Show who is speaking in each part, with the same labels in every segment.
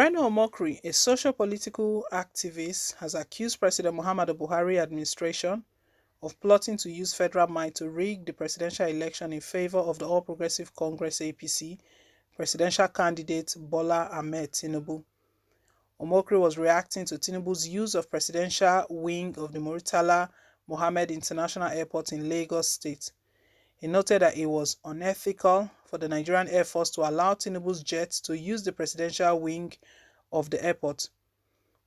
Speaker 1: Reno Mokri, a social-political activist, has accused President Muhammadu Buhari administration of plotting to use federal might to rig the presidential election in favor of the All Progressive Congress (APC) presidential candidate Bola Ahmed Tinubu. Omokri was reacting to Tinubu's use of presidential wing of the Murtala Mohammed International Airport in Lagos State. He noted that it was unethical for the Nigerian Air Force to allow Tinubu's jet to use the presidential wing of the airport.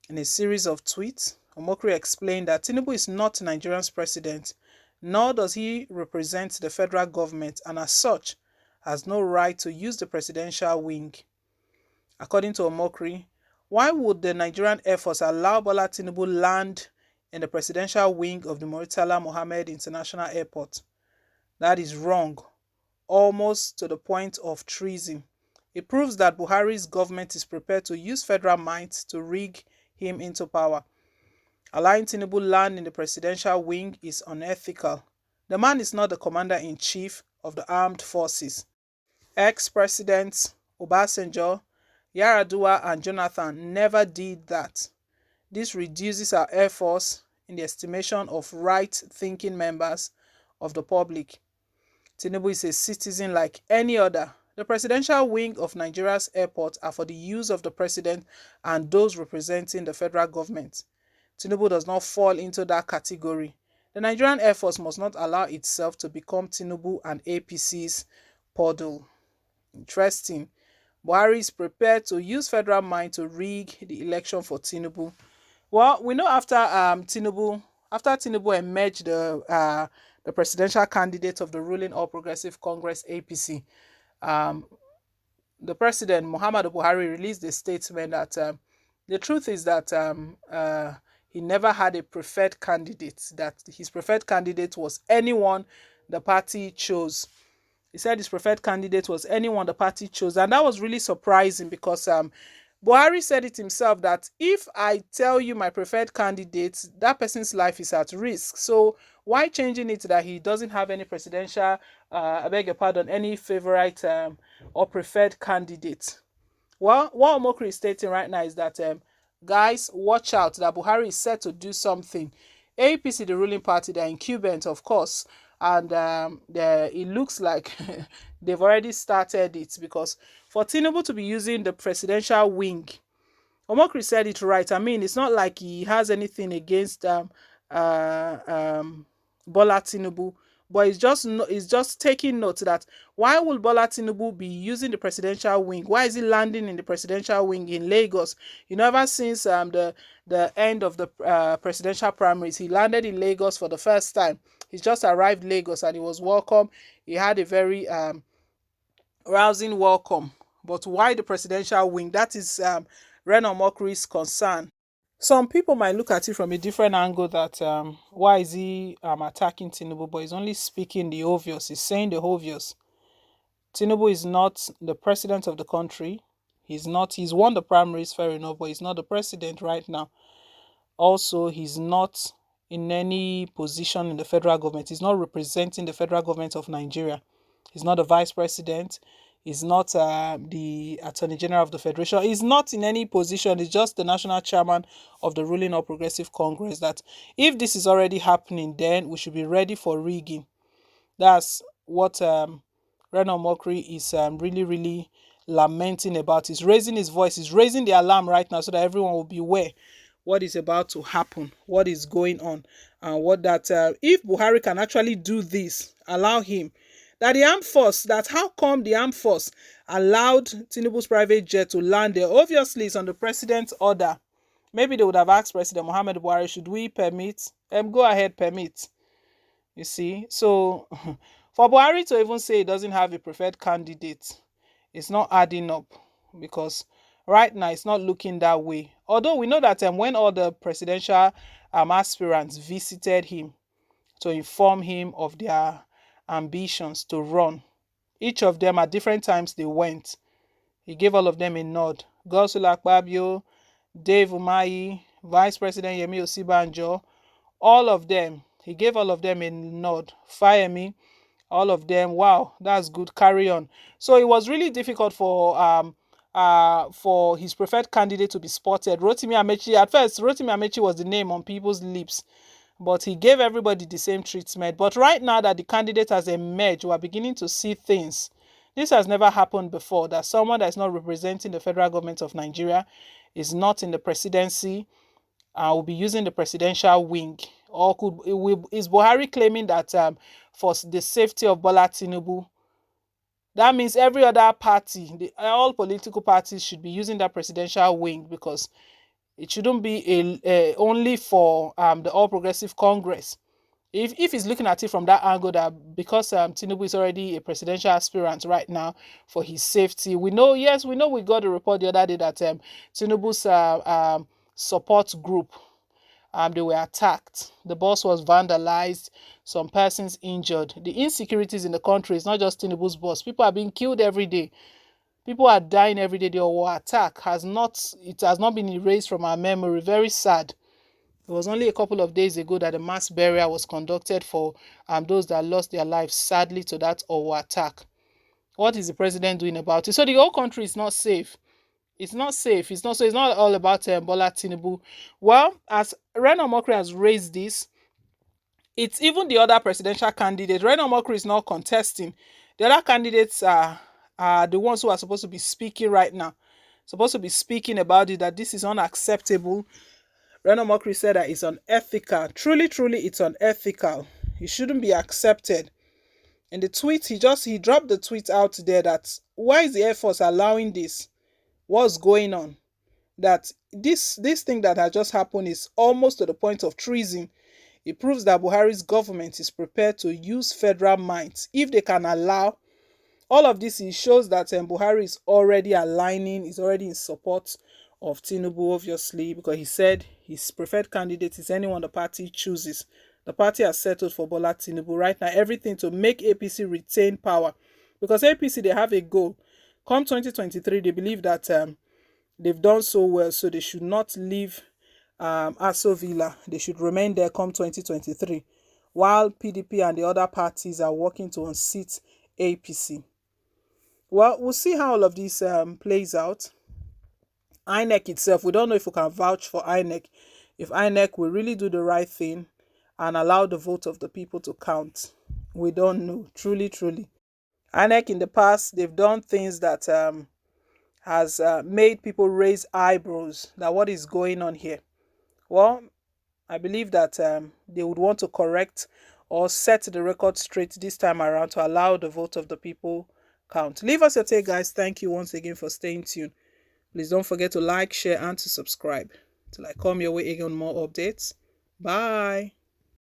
Speaker 1: In a series of tweets, Omokri explained that Tinubu is not Nigeria's president, nor does he represent the federal government, and as such, has no right to use the presidential wing. According to Omokri, why would the Nigerian Air Force allow Bola Tinubu land in the presidential wing of the Murtala Mohammed International Airport? That is wrong, almost to the point of treason. It proves that Buhari's government is prepared to use federal might to rig him into power. Allowing Tinubu land in the presidential wing is unethical. The man is not the commander-in-chief of the armed forces. Ex-presidents Obasanjo, Yaradua, and Jonathan never did that. This reduces our Air Force in the estimation of right-thinking members of the public. Tinubu is a citizen like any other. The presidential wing of Nigeria's airports are for the use of the president and those representing the federal government. Tinubu does not fall into that category. The Nigerian Air Force must not allow itself to become Tinubu and APC's puddle. Interesting. Buhari is prepared to use federal might to rig the election for Tinubu. Well, we know after Tinubu emerged the presidential candidate of the ruling All Progressive Congress (APC), the president Muhammadu Buhari released a statement that the truth is that he never had a preferred candidate. That his preferred candidate was anyone the party chose. He said his preferred candidate was anyone the party chose, and that was really surprising because Buhari said it himself that if I tell you my preferred candidate, that person's life is at risk. So why changing it that he doesn't have any presidential, I beg your pardon, any favorite or preferred candidate? Well, what Omokri is stating right now is that, guys, watch out that Buhari is set to do something. APC, the ruling party, they're incumbent, of course, and it looks like they've already started it because for Tinubu to be using the presidential wing, Omokri said it right. I mean, it's not like he has anything against Bola Tinubu, but it's just taking note that why will Bola Tinubu be using the presidential wing? Why is he landing in the presidential wing in Lagos? You know, ever since the end of the presidential primaries, he landed in Lagos for the first time. He just arrived Lagos and he was welcome. He had a very rousing welcome. But why the presidential wing? That is Reno Mokri's concern. Some people might look at it from a different angle that why is he attacking Tinubu, but he's only speaking the obvious. He's saying the obvious. Tinubu is not the president of the country. He's won the primaries, fair enough, but he's not the president right now. Also, he's not in any position in the federal government. He's not representing the federal government of Nigeria. He's not the vice president. He's not the attorney general of the federation. He's not in any position. He's just the national chairman of the ruling or progressive congress. That if this is already happening, then we should be ready for rigging. That's what Reno Mokri is really, really lamenting about. He's raising his voice. He's raising the alarm right now so that everyone will be aware what is about to happen, what is going on, and what that if Buhari can actually do this, allow him. That the armed force, that how come the armed force allowed Tinubu's private jet to land there? Obviously, it's on the president's order. Maybe they would have asked President Muhammad Buhari, should we permit? Go ahead, permit. You see? So, for Buhari to even say he doesn't have a preferred candidate, it's not adding up because right now it's not looking that way. Although we know that when all the presidential aspirants visited him to inform him of their ambitions to run, each of them at different times they went. He gave all of them a nod. Godswill Akpabio, Dave Umahi, Vice President Yemi Osibanjo, all of them, he gave all of them a nod. Fayemi, all of them, wow, that's good, carry on. So it was really difficult for for his preferred candidate to be spotted. Rotimi Amechi, at first, Rotimi Amechi was the name on people's lips, but he gave everybody the same treatment. But right now that the candidate has emerged, we are beginning to see things. This has never happened before, that someone that is not representing the federal government of Nigeria is not in the presidency and will be using the presidential wing. Or is Buhari claiming that for the safety of Bola Tinubu, that means every other party, all political parties should be using that presidential wing, because it shouldn't be only for the All Progressive Congress. If he's looking at it from that angle, that because Tinubu is already a presidential aspirant right now, for his safety, we know, yes, we know, we got a report the other day that Tinubu's support group, they were attacked. The bus was vandalized, some persons injured. The insecurities in the country is not just Tinubu's bus. People are being killed every day. People are dying every day. The attack has not been erased from our memory. Very sad. It was only a couple of days ago that a mass burial was conducted for those that lost their lives, sadly, to that attack. What is the president doing about it? So the whole country is not safe. It's not safe. It's not, so it's not all about Bola Tinubu. Well, as Reno Mokri has raised this, it's even the other presidential candidate. Reno Mokri is not contesting. The other candidates are the ones who are supposed to be speaking right now, supposed to be speaking about it, that this is unacceptable. Reno Mokri said that it's unethical. Truly, truly, it's unethical. It shouldn't be accepted. In the tweet, he dropped the tweet out there that why is the Air Force allowing this? What's going on? That this thing that had just happened is almost to the point of treason. It proves that Buhari's government is prepared to use federal might if they can allow all of this. It shows that Buhari is already aligning, is already in support of Tinubu, obviously, because he said his preferred candidate is anyone the party chooses. The party has settled for Bola Tinubu right now. Everything to make APC retain power, because APC, they have a goal. Come 2023, they believe that they've done so well, so they should not leave Aso Villa. They should remain there come 2023, while PDP and the other parties are working to unseat APC. Well, we'll see how all of this plays out. INEC itself, we don't know if we can vouch for INEC. If INEC will really do the right thing and allow the vote of the people to count, we don't know. Truly, truly. INEC in the past, they've done things that has made people raise eyebrows, that what is going on here. Well, I believe that they would want to correct or set the record straight this time around to allow the vote of the people count. Leave us your take, guys. Thank you once again for staying tuned. Please don't forget to like, share, and to subscribe till I come your way again on more updates. Bye.